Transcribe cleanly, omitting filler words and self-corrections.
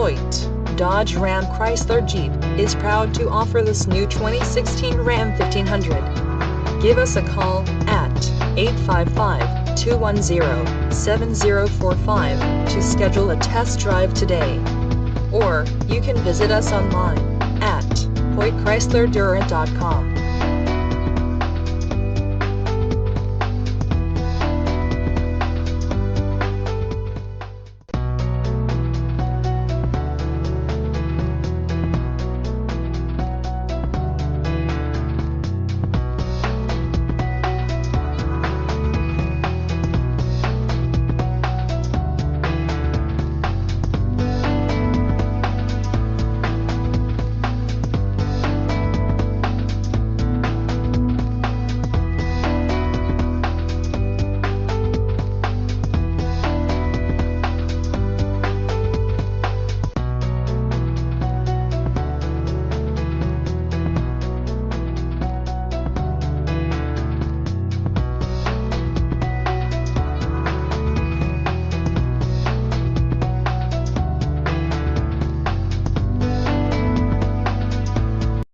Hoyte, Dodge Ram Chrysler Jeep, is proud to offer this new 2016 Ram 1500. Give us a call at 855-210-7045 to schedule a test drive today. Or, you can visit us online at HoyteChryslerDurant.com.